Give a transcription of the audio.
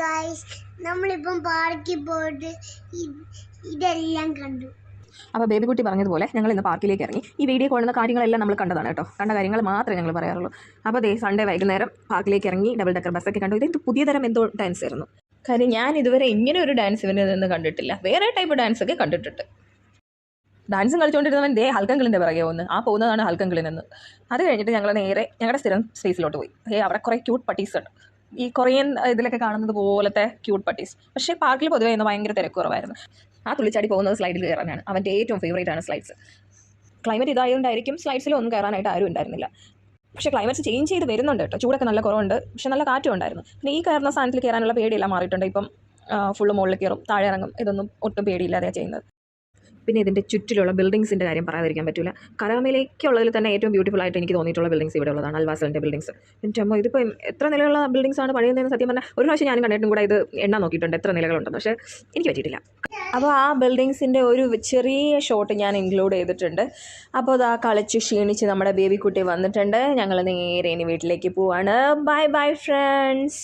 Guys, നമ്മളിപ്പം പാർക്കിൽ പോയിട്ട് ഇതെല്ലാം കണ്ടു. അപ്പോൾ ബേബി കുട്ടി പറഞ്ഞതുപോലെ ഞങ്ങൾ ഇന്ന് പാർക്കിലേക്ക് ഇറങ്ങി. ഈ വീഡിയോ കൊള്ളുന്ന കാര്യങ്ങളെല്ലാം നമ്മൾ കണ്ടതാണ് കേട്ടോ. കണ്ട കാര്യങ്ങൾ മാത്രമേ ഞങ്ങൾ പറയാറുള്ളൂ. അപ്പോൾ സൺഡേ വൈകുന്നേരം പാർക്കിലേക്ക് ഇറങ്ങി ഡബിൾ ഡെക്കർ ബസ്സൊക്കെ കണ്ടു. ഇത് പുതിയ തരം എന്തോ ഡാൻസ് ആയിരുന്നു. കാര്യം ഞാൻ ഇതുവരെ ഇങ്ങനെ ഒരു ഡാൻസ് ഇവനിൽ നിന്ന് കണ്ടിട്ടില്ല. വേറെ ടൈപ്പ് ഡാൻസൊക്കെ കണ്ടിട്ടുണ്ട്. ഡാൻസും കളിച്ചുകൊണ്ടിരുന്നവൻ ഹൽക്കങ്കിളിൻ്റെ പിറകെ പോകുന്നതാണ് ഹൽക്കങ്കിളിനെന്ന്. അത് കഴിഞ്ഞിട്ട് ഞങ്ങൾ നേരെ ഞങ്ങളുടെ സ്ഥിരം സ്പേസിലോട്ട് പോയി. അവിടെ കുറേ ക്യൂട്ട് പട്ടീസ് ഉണ്ട്. ഈ കൊറിയൻ ഇതിലൊക്കെ കാണുന്നത് പോലത്തെ ക്യൂട്ട് പട്ടീസ്. പക്ഷേ പാർക്കിൽ പൊതുവേ ഇന്ന് ഭയങ്കര തിരക്ക് കുറവായിരുന്നു. ആ തുള്ളിച്ചാടി പോകുന്നത് സ്ലൈഡിൽ കയറാനാണ്. അവൻ്റെ ഏറ്റവും ഫേവറേറ്റ് ആണ് സ്ലൈഡ്സ്. ക്ലൈമറ്റ് ഇതായതുകൊണ്ടായിരിക്കും സ്ലൈഡ്സിലൊന്നും കയറാനായിട്ട് ആരും ഉണ്ടായിരുന്നില്ല. പക്ഷേ ക്ലൈമറ്റ് ചേഞ്ച് ചെയ്ത് വരുന്നുണ്ട് കേട്ടോ. ചൂടൊക്കെ നല്ല കുറവുണ്ട്, പക്ഷേ നല്ല കാറ്റും ഉണ്ടായിരുന്നു. പിന്നെ ഈ കയറുന്ന സാധനത്തിൽ കയറാനുള്ള പേടിയെല്ലാം മാറിയിട്ടുണ്ട്. ഇപ്പം ഫുള്ള് മുകളിൽ കയറും, താഴെ ഇറങ്ങും. ഇതൊന്നും ഒട്ടും പേടിയില്ലാതെയാണ് ചെയ്യുന്നത്. പിന്നെ ഇതിൻ്റെ ചുറ്റിലുള്ള ബിൽഡിങ്സിൻ്റെ കാര്യം പറയാതിരിക്കാൻ പറ്റില്ല. കരാമയിലേക്കുള്ളതിൽ തന്നെ ഏറ്റവും ബ്യൂട്ടിഫുൾ ആയിട്ട് എനിക്ക് തോന്നിയിട്ടുള്ള ബിൽഡിങ്സ് ഇവിടെ ഉള്ളതാണ്. അൽവാസലിൻ്റെ ബിൽഡിങ്സ്. എൻ്റെ അമ്മ, ഇതിപ്പോൾ എത്ര നിലയുള്ള ബിൽഡിങ്സാണ് പണിയുന്നതെന്ന് സത്യം പറഞ്ഞാൽ ഒരു പ്രാവശ്യം ഞാനും കണ്ടിട്ടും കൂടെ ഇത് എണ്ണ നോക്കിയിട്ടുണ്ട് എത്ര നിലകളുണ്ടെന്ന്. പക്ഷേ എനിക്ക് പറ്റിയിട്ടില്ല. അപ്പോൾ ആ ബിൽഡിങ്സിൻ്റെ ഒരു ചെറിയ ഷോട്ട് ഞാൻ ഇൻക്ലൂഡ് ചെയ്തിട്ടുണ്ട്. അപ്പോൾ അത് കളിച്ച് ക്ഷീണിച്ച് നമ്മുടെ ബേബി കുട്ടി വന്നിട്ടുണ്ട്. ഞങ്ങൾ നേരെ ഇനി വീട്ടിലേക്ക് പോവാണ്. Bye bye friends.